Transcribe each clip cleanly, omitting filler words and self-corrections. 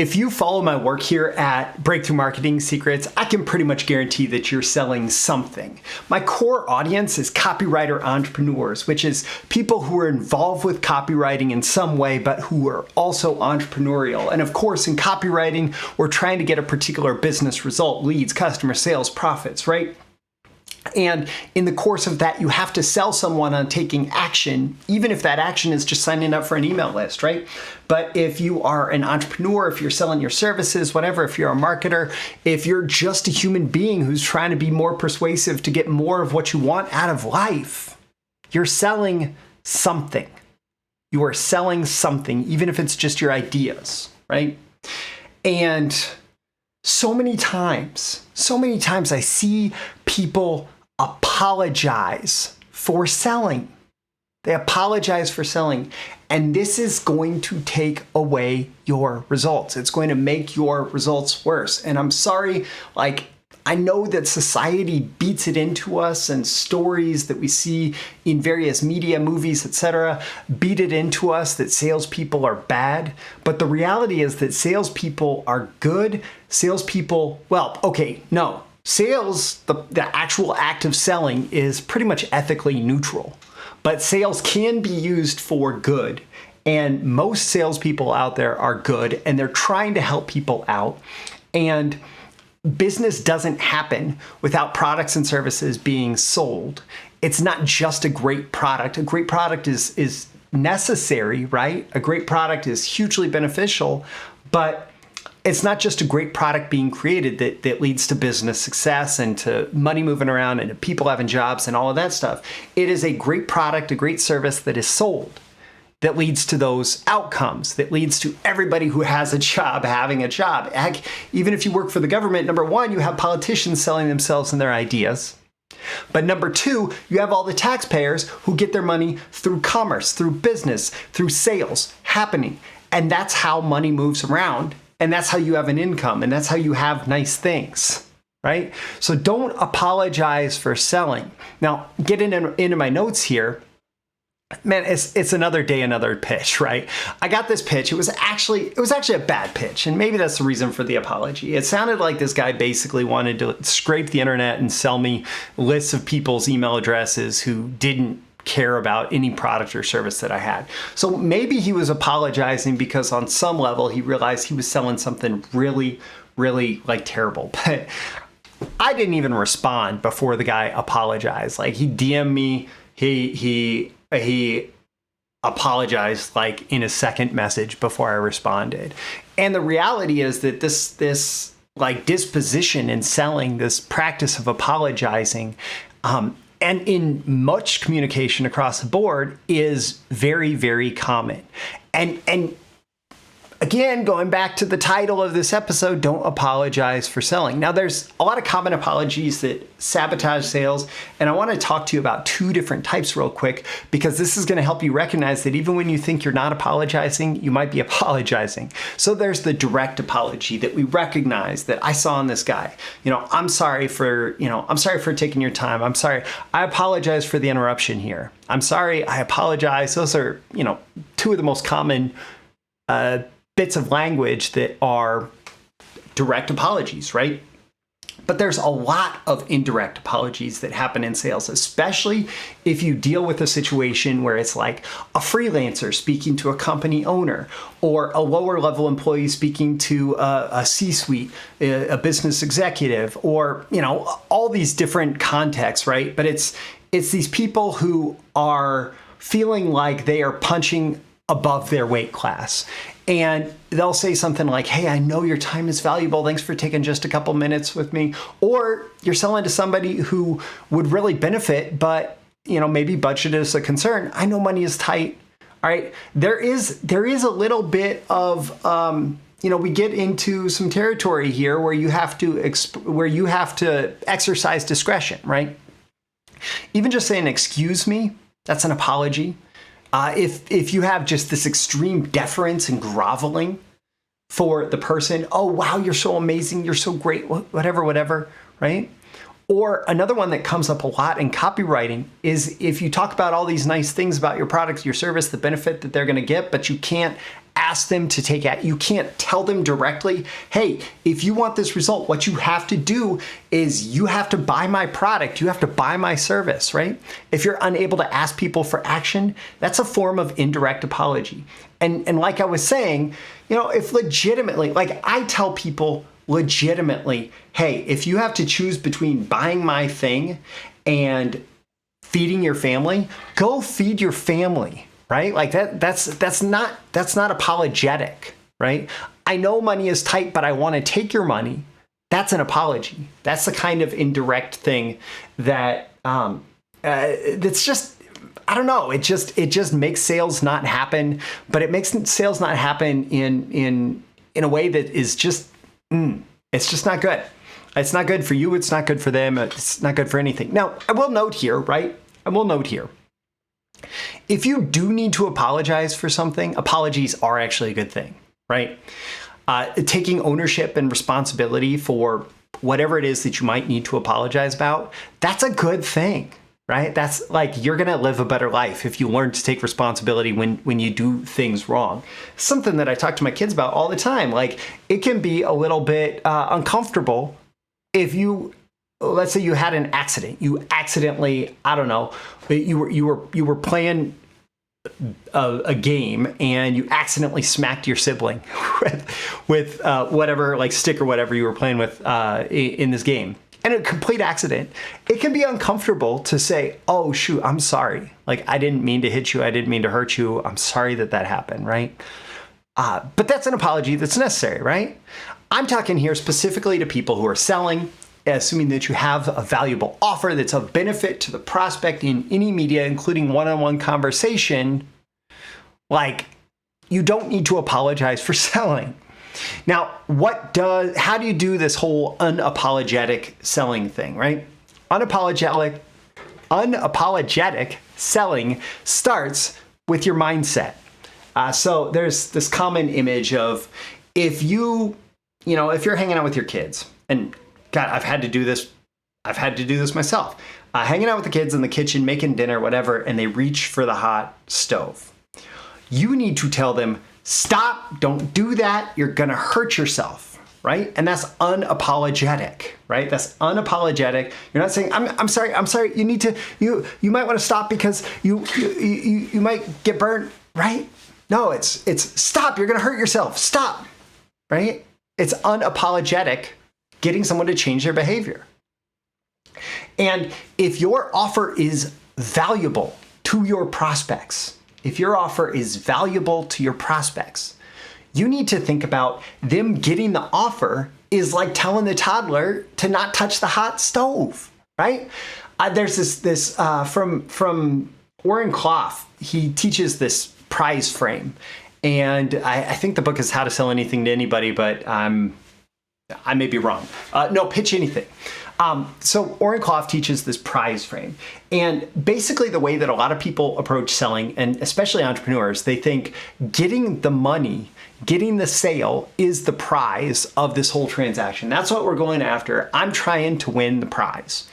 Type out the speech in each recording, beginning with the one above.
If you follow my work here at Breakthrough Marketing Secrets, I can pretty much guarantee that you're selling something. My core audience is copywriter entrepreneurs, which is people who are involved with copywriting in some way, but who are also entrepreneurial. And of course, in copywriting, we're trying to get a particular business result, leads, customer sales, profits, right? And in the course of that, you have to sell someone on taking action, even if that action is just signing up for an email list, right? But if you are an entrepreneur, if you're selling your services, whatever, if you're a marketer, if you're just a human being who's trying to be more persuasive to get more of what you want out of life, you're selling something. You are selling something, even if it's just your ideas, right? And so many times I see people apologize for selling. They apologize for selling. And this is going to take away your results. It's going to make your results worse. And I'm sorry, I know that society beats it into us, and stories that we see in various media, movies, etc., beat it into us that salespeople are bad. But the reality is that salespeople are good. Salespeople, sales, the actual act of selling is pretty much ethically neutral. But sales can be used for good. And most salespeople out there are good, and they're trying to help people out. And business doesn't happen without products and services being sold. It's not just a great product. A great product is necessary, right? A great product is hugely beneficial, but it's not just a great product being created that leads to business success and to money moving around and to people having jobs and all of that stuff. It is a great product, a great service that is sold, that leads to those outcomes, that leads to everybody who has a job having a job. Heck, even if you work for the government, number one, you have politicians selling themselves and their ideas. But number two, you have all the taxpayers who get their money through commerce, through business, through sales happening. And that's how money moves around. And that's how you have an income. And that's how you have nice things, right? So don't apologize for selling. Now, getting into my notes here, man, it's another day, another pitch, right? I got this pitch. It was actually a bad pitch, and maybe that's the reason for the apology. It sounded like this guy basically wanted to scrape the internet and sell me lists of people's email addresses who didn't care about any product or service that I had. So maybe he was apologizing because on some level he realized he was selling something really, really terrible. But I didn't even respond before the guy apologized. He DM'd me. He apologized in a second message before I responded. And the reality is that this disposition in selling, this practice of apologizing, and in much communication across the board is very, very common. And again, going back to the title of this episode, don't apologize for selling. Now, there's a lot of common apologies that sabotage sales, and I want to talk to you about two different types real quick, because this is going to help you recognize that even when you think you're not apologizing, you might be apologizing. So there's the direct apology that we recognize that I saw in this guy. I'm sorry for taking your time. I'm sorry. I apologize for the interruption here. I'm sorry. I apologize. Those are, two of the most common bits of language that are direct apologies, right? But there's a lot of indirect apologies that happen in sales, especially if you deal with a situation where it's like a freelancer speaking to a company owner, or a lower level employee speaking to a C-suite, a business executive, or, all these different contexts, right? But it's these people who are feeling like they are punching above their weight class. And they'll say something like, hey, I know your time is valuable. Thanks for taking just a couple minutes with me. Or you're selling to somebody who would really benefit, but maybe budget is a concern. I know money is tight. All right. There is a little bit of, we get into some territory here where you have to exercise discretion, right? Even just saying, excuse me, that's an apology. If you have just this extreme deference and groveling for the person, oh, wow, you're so amazing, you're so great, whatever, right? Or another one that comes up a lot in copywriting is if you talk about all these nice things about your product, your service, the benefit that they're going to get, but you can't ask them to take it. You can't tell them directly, hey, if you want this result, what you have to do is you have to buy my product. You have to buy my service, right? If you're unable to ask people for action, that's a form of indirect apology. And like I was saying, if legitimately, like I tell people legitimately, hey, if you have to choose between buying my thing and feeding your family, go feed your family. Right? Like that's not apologetic, right? I know money is tight, but I want to take your money. That's an apology. That's the kind of indirect thing that that's just, I don't know. It just makes sales not happen, but it makes sales not happen in a way that is just it's just not good. It's not good for you. It's not good for them. It's not good for anything. Now, I will note here, right? If you do need to apologize for something, apologies are actually a good thing, right? Taking ownership and responsibility for whatever it is that you might need to apologize about, that's a good thing, right? That's like, you're going to live a better life if you learn to take responsibility when you do things wrong. Something that I talk to my kids about all the time. Like, it can be a little bit uncomfortable if let's say you had an accident. You accidentally, I don't know, you were playing a game and you accidentally smacked your sibling with whatever, like stick or whatever you were playing with in this game. And a complete accident. It can be uncomfortable to say, oh, shoot, I'm sorry. Like, I didn't mean to hit you. I didn't mean to hurt you. I'm sorry that happened, right? But that's an apology that's necessary, right? I'm talking here specifically to people who are selling, assuming that you have a valuable offer that's of benefit to the prospect in any media, including one-on-one conversation. Like, you don't need to apologize for selling. Now, how do you do this whole unapologetic selling thing, right? Unapologetic selling starts with your mindset. So there's this common image of if you're hanging out with your kids, and God, I've had to do this myself. Hanging out with the kids in the kitchen, making dinner, whatever, and they reach for the hot stove. You need to tell them, stop, don't do that. You're going to hurt yourself, right? And that's unapologetic, right? That's unapologetic. You're not saying, I'm sorry. You need to, you might want to stop because you might get burnt, right? No, it's stop. You're going to hurt yourself. Stop, right? It's unapologetic, getting someone to change their behavior. And if your offer is valuable to your prospects, you need to think about them getting the offer is like telling the toddler to not touch the hot stove, right? There's this from Warren Clough. He teaches this prize frame. And I think the book is How to Sell Anything to Anybody, but I may be wrong. No, Pitch Anything. So Warren Clough teaches this prize frame. And basically the way that a lot of people approach selling, and especially entrepreneurs, they think getting the money, getting the sale is the prize of this whole transaction. That's what we're going after. I'm trying to win the prize.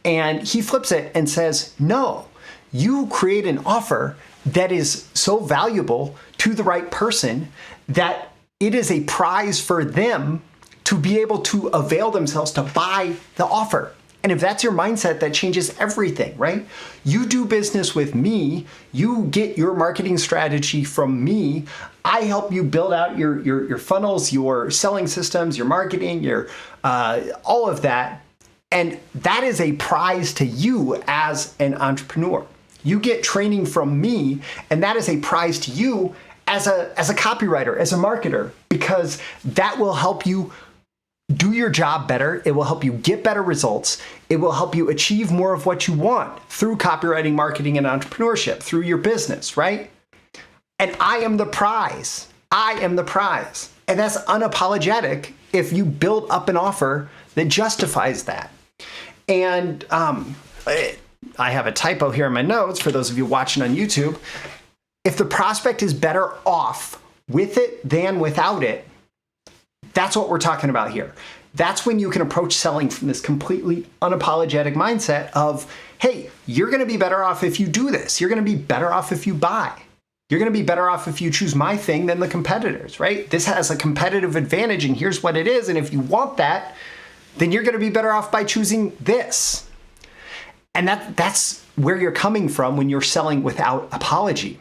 And he flips it and says, no, you create an offer that is so valuable to the right person that it is a prize for them to be able to avail themselves to buy the offer. And if that's your mindset, that changes everything, right? You do business with me, you get your marketing strategy from me, I help you build out your funnels, your selling systems, your marketing, your all of that. And that is a prize to you as an entrepreneur. You get training from me, and that is a prize to you as a copywriter, as a marketer, because that will help you do your job better. It will help you get better results. It will help you achieve more of what you want through copywriting, marketing, and entrepreneurship, through your business, right? And I am the prize. And that's unapologetic if you build up an offer that justifies that. And I have a typo here in my notes for those of you watching on YouTube. If the prospect is better off with it than without it, that's what we're talking about here. that's when you can approach selling from this completely unapologetic mindset of, hey, you're going to be better off if you do this. You're going to be better off if you buy. You're going to be better off if you choose my thing than the competitors, right? This has a competitive advantage and here's what it is. And if you want that, then you're going to be better off by choosing this. And that's where you're coming from when you're selling without apology.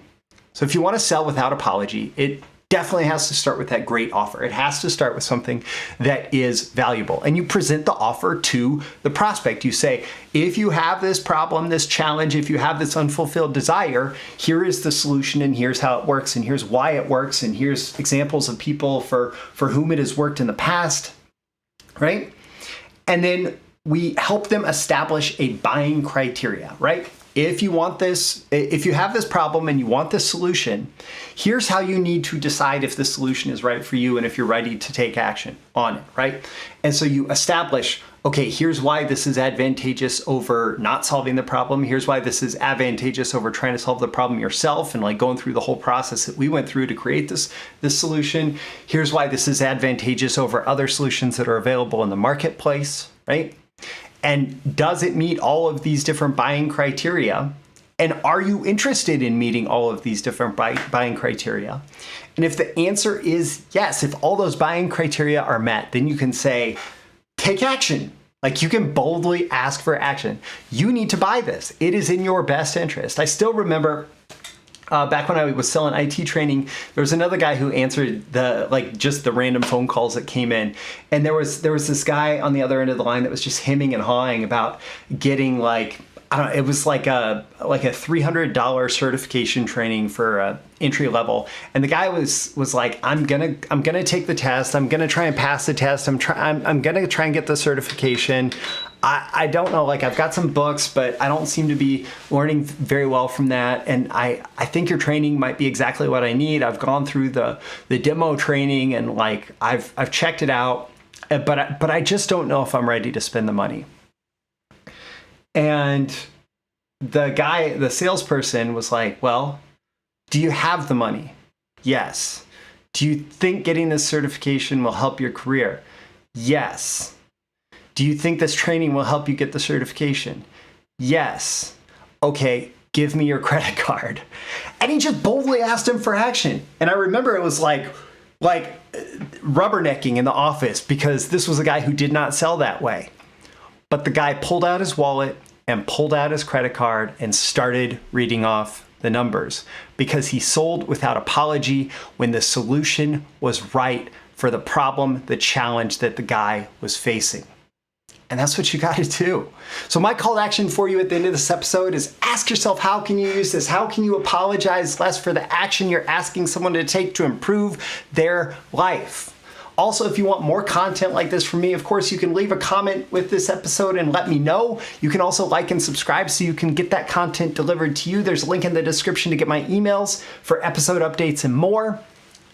So if you want to sell without apology, it definitely has to start with that great offer. It has to start with something that is valuable. And you present the offer to the prospect. You say, if you have this problem, this challenge, if you have this unfulfilled desire, here is the solution and here's how it works and here's why it works and here's examples of people for whom it has worked in the past, right? And then we help them establish a buying criteria, right? If you want this, if you have this problem and you want this solution, here's how you need to decide if the solution is right for you and if you're ready to take action on it, right? And so you establish, okay, here's why this is advantageous over not solving the problem. Here's why this is advantageous over trying to solve the problem yourself and like going through the whole process that we went through to create this solution. Here's why this is advantageous over other solutions that are available in the marketplace, right? And does it meet all of these different buying criteria? And are you interested in meeting all of these different buying criteria? And if the answer is yes, if all those buying criteria are met, then you can say, take action. Like you can boldly ask for action. You need to buy this. It is in your best interest. I still remember back when I was selling IT training, there was another guy who answered just the random phone calls that came in. And there was this guy on the other end of the line that was just hemming and hawing about getting it was like a $300 certification training for entry level. And the guy was like, I'm gonna take the test. I'm gonna try and pass the test. I'm gonna try and get the certification. I don't know, I've got some books, but I don't seem to be learning very well from that. And I think your training might be exactly what I need. I've gone through the demo training and I've checked it out, but I just don't know if I'm ready to spend the money. And the salesperson was like, well, do you have the money? Yes. Do you think getting this certification will help your career? Yes. Do you think this training will help you get the certification? Yes. Okay, give me your credit card. And he just boldly asked him for action. And I remember it was like rubbernecking in the office because this was a guy who did not sell that way. But the guy pulled out his wallet and pulled out his credit card and started reading off the numbers because he sold without apology when the solution was right for the problem, the challenge that the guy was facing. And that's what you got to do. So my call to action for you at the end of this episode is ask yourself, how can you use this? How can you apologize less for the action you're asking someone to take to improve their life? Also, if you want more content like this from me, of course, you can leave a comment with this episode and let me know. You can also like and subscribe so you can get that content delivered to you. There's a link in the description to get my emails for episode updates and more.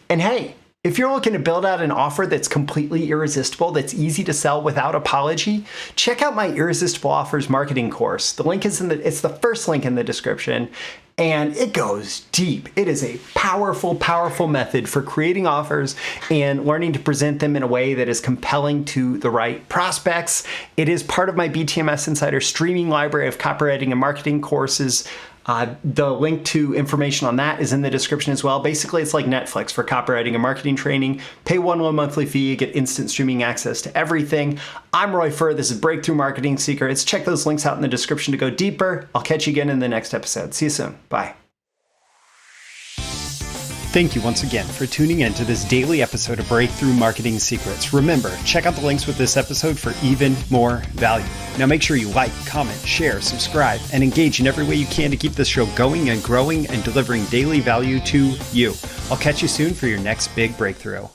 And hey, if you're looking to build out an offer that's completely irresistible, that's easy to sell without apology, check out my Irresistible Offers marketing course. The link is it's the first link in the description, and it goes deep. It is a powerful, powerful method for creating offers and learning to present them in a way that is compelling to the right prospects. It is part of my BTMS Insider streaming library of copywriting and marketing courses. The link to information on that is in the description as well. Basically, it's like Netflix for copywriting and marketing training. Pay one low monthly fee, get instant streaming access to everything. I'm Roy Furr. This is Breakthrough Marketing Secrets. Check those links out in the description to go deeper. I'll catch you again in the next episode. See you soon. Bye. Thank you once again for tuning in to this daily episode of Breakthrough Marketing Secrets. Remember, check out the links with this episode for even more value. Now make sure you like, comment, share, subscribe, and engage in every way you can to keep this show going and growing and delivering daily value to you. I'll catch you soon for your next big breakthrough.